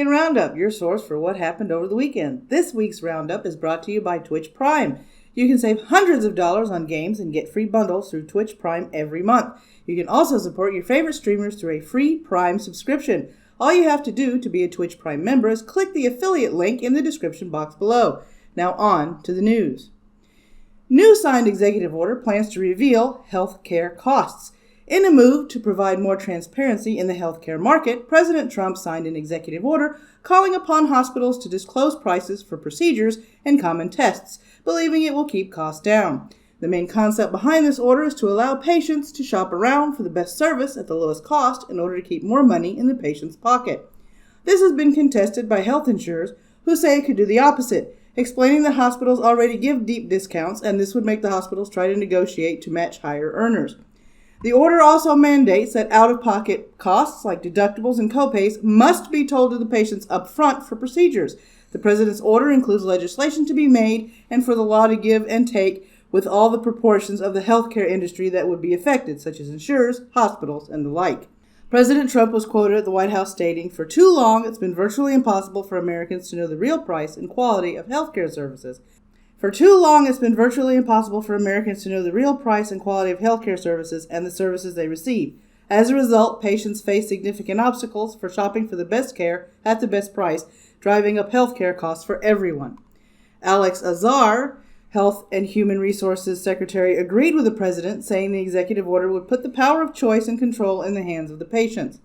Weekend Roundup, your source for what happened over the weekend. This week's Roundup is brought to you by Twitch Prime. You can save hundreds of dollars on games and get free bundles through Twitch Prime every month. You can also support your favorite streamers through a free Prime subscription. All you have to do to be a Twitch Prime member is click the affiliate link in the description box below. Now on to the news. New signed executive order plans to reveal health care costs. In a move to provide more transparency in the healthcare market, President Trump signed an executive order calling upon hospitals to disclose prices for procedures and common tests, believing it will keep costs down. The main concept behind this order is to allow patients to shop around for the best service at the lowest cost in order to keep more money in the patient's pocket. This has been contested by health insurers who say it could do the opposite, explaining that hospitals already give deep discounts and this would make the hospitals try to negotiate to match higher earners. The order also mandates that out-of-pocket costs like deductibles and copays must be told to the patients up front for procedures. The president's order includes legislation to be made and for the law to give and take with all the proportions of the healthcare industry that would be affected, such as insurers, hospitals, and the like. President Trump was quoted at the White House stating, "For too long, it's been virtually impossible for Americans to know the real price and quality of healthcare services. For too long, it's been virtually impossible for Americans to know the real price and quality of healthcare services and the services they receive. As a result, patients face significant obstacles for shopping for the best care at the best price, driving up healthcare costs for everyone." Alex Azar, Health and Human Resources Secretary, agreed with the president, saying the executive order would put the power of choice and control in the hands of the patients.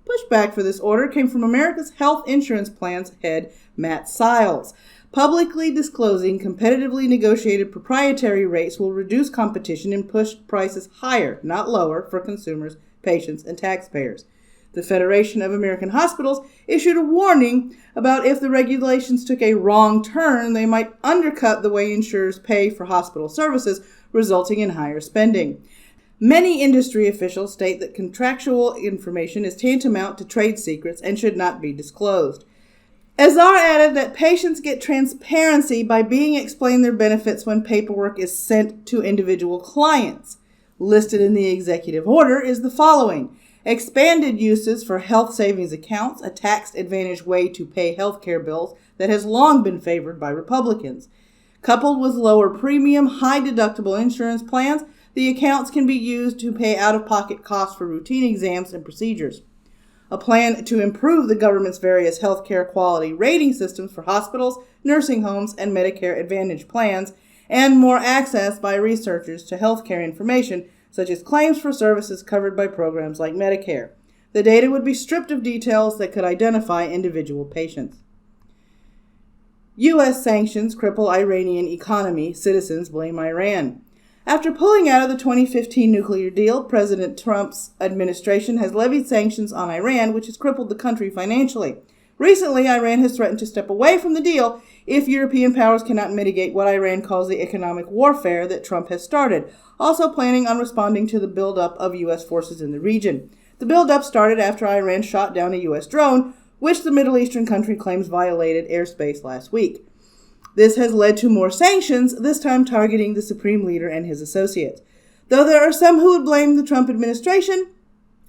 Pushback for this order came from America's Health Insurance Plans head, Matt Siles. Publicly disclosing competitively negotiated proprietary rates will reduce competition and push prices higher, not lower, for consumers, patients, and taxpayers. The Federation of American Hospitals issued a warning about if the regulations took a wrong turn, they might undercut the way insurers pay for hospital services, resulting in higher spending. Many industry officials state that contractual information is tantamount to trade secrets and should not be disclosed. Azar added that patients get transparency by being explained their benefits when paperwork is sent to individual clients. Listed in the executive order is the following: expanded uses for health savings accounts, a tax advantage way to pay health care bills that has long been favored by Republicans. Coupled with lower premium, high deductible insurance plans, the accounts can be used to pay out-of-pocket costs for routine exams and procedures. A plan to improve the government's various healthcare quality rating systems for hospitals, nursing homes, and Medicare Advantage plans, and more access by researchers to healthcare information, such as claims for services covered by programs like Medicare. The data would be stripped of details that could identify individual patients. U.S. sanctions cripple Iranian economy. Citizens blame Iran. After pulling out of the 2015 nuclear deal, President Trump's administration has levied sanctions on Iran, which has crippled the country financially. Recently, Iran has threatened to step away from the deal if European powers cannot mitigate what Iran calls the economic warfare that Trump has started, also planning on responding to the buildup of U.S. forces in the region. The buildup started after Iran shot down a U.S. drone, which the Middle Eastern country claims violated airspace last week. This has led to more sanctions, this time targeting the supreme leader and his associates. Though there are some who would blame the Trump administration,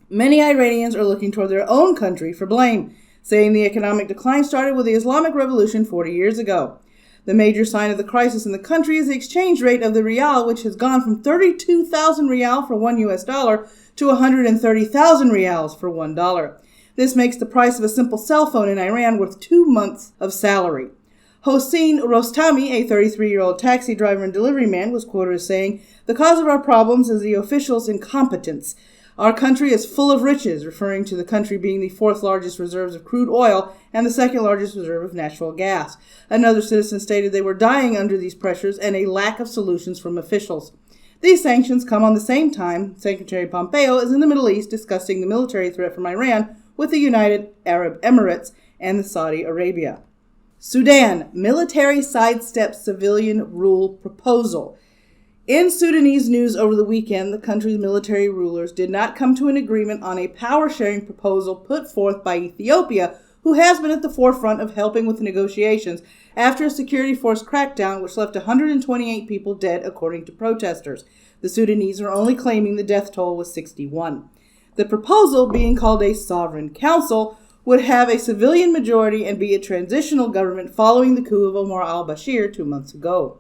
many Iranians are looking toward their own country for blame, saying the economic decline started with the Islamic Revolution 40 years ago. The major sign of the crisis in the country is the exchange rate of the rial, which has gone from 32,000 rial for $1 to 130,000 rials for $1. This makes the price of a simple cell phone in Iran worth 2 months of salary. Hossein Rostami, a 33-year-old taxi driver and delivery man, was quoted as saying, "The cause of our problems is the officials' incompetence. Our country is full of riches," referring to the country being the fourth largest reserves of crude oil and the second largest reserve of natural gas. Another citizen stated they were dying under these pressures and a lack of solutions from officials. These sanctions come on the same time Secretary Pompeo is in the Middle East discussing the military threat from Iran with the United Arab Emirates and Saudi Arabia. Sudan, military sidesteps civilian rule proposal. In Sudanese news over the weekend, the country's military rulers did not come to an agreement on a power-sharing proposal put forth by Ethiopia, who has been at the forefront of helping with the negotiations after a security force crackdown which left 128 people dead, according to protesters. The Sudanese are only claiming the death toll was 61. The proposal, being called a sovereign council, would have a civilian majority and be a transitional government following the coup of Omar al-Bashir 2 months ago.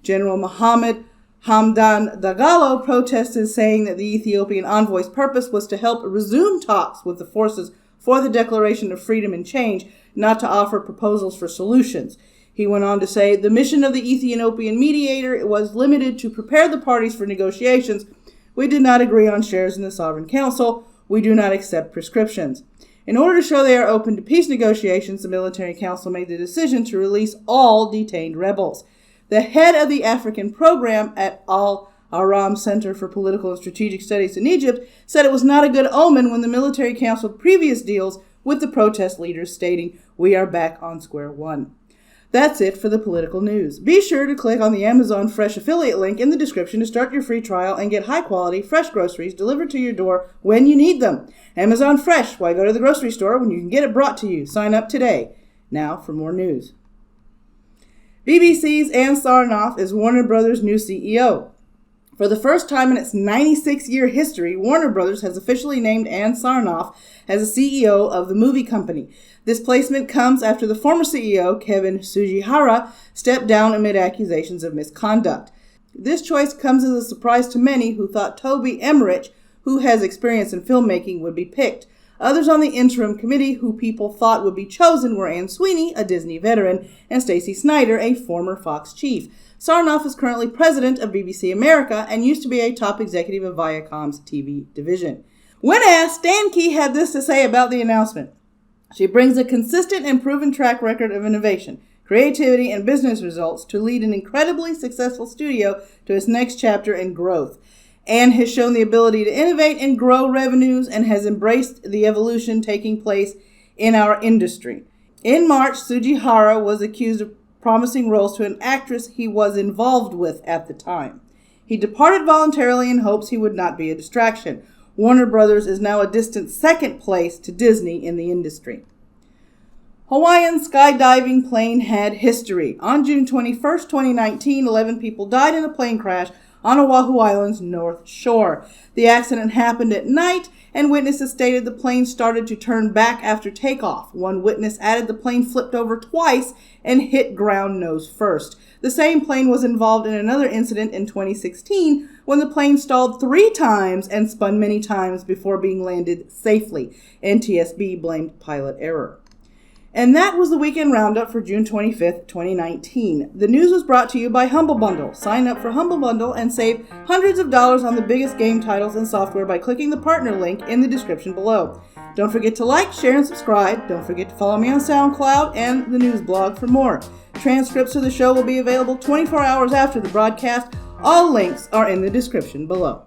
General Mohammed Hamdan Dagalo protested, saying that the Ethiopian envoy's purpose was to help resume talks with the forces for the Declaration of Freedom and Change, not to offer proposals for solutions. He went on to say, the mission of the Ethiopian mediator was limited to prepare the parties for negotiations. We did not agree on shares in the Sovereign Council. We do not accept prescriptions. In order to show they are open to peace negotiations, the military council made the decision to release all detained rebels. The head of the African program at Al-Aram Center for Political and Strategic Studies in Egypt said it was not a good omen when the military canceled previous deals with the protest leaders, stating, "We are back on square one." That's it for the political news. Be sure to click on the Amazon Fresh affiliate link in the description to start your free trial and get high-quality, fresh groceries delivered to your door when you need them. Amazon Fresh, why go to the grocery store when you can get it brought to you? Sign up today. Now for more news. BBC's Ann Sarnoff is Warner Brothers' new CEO. For the first time in its 96-year history, Warner Brothers has officially named Ann Sarnoff as the CEO of the movie company. This placement comes after the former CEO, Kevin Sugihara, stepped down amid accusations of misconduct. This choice comes as a surprise to many who thought Toby Emmerich, who has experience in filmmaking, would be picked. Others on the interim committee who people thought would be chosen were Anne Sweeney, a Disney veteran, and Stacey Snider, a former Fox chief. Sarnoff is currently president of BBC America and used to be a top executive of Viacom's TV division. When asked, Stan Key had this to say about the announcement. She brings a consistent and proven track record of innovation, creativity, and business results to lead an incredibly successful studio to its next chapter in growth. Anne has shown the ability to innovate and grow revenues and has embraced the evolution taking place in our industry. In March, Sugihara was accused of promising roles to an actress he was involved with at the time. He departed voluntarily in hopes he would not be a distraction. Warner Brothers is now a distant second place to Disney in the industry. Hawaiian skydiving plane had history. On June 21, 2019, 11 people died in a plane crash on Oahu Island's north shore. The accident happened at night, and witnesses stated the plane started to turn back after takeoff. One witness added the plane flipped over twice and hit ground nose first. The same plane was involved in another incident in 2016 when the plane stalled 3 times and spun many times before being landed safely. NTSB blamed pilot error. And that was the weekend roundup for June 25th, 2019. The news was brought to you by Humble Bundle. Sign up for Humble Bundle and save hundreds of dollars on the biggest game titles and software by clicking the partner link in the description below. Don't forget to like, share, and subscribe. Don't forget to follow me on SoundCloud and the news blog for more. Transcripts of the show will be available 24 hours after the broadcast. All links are in the description below.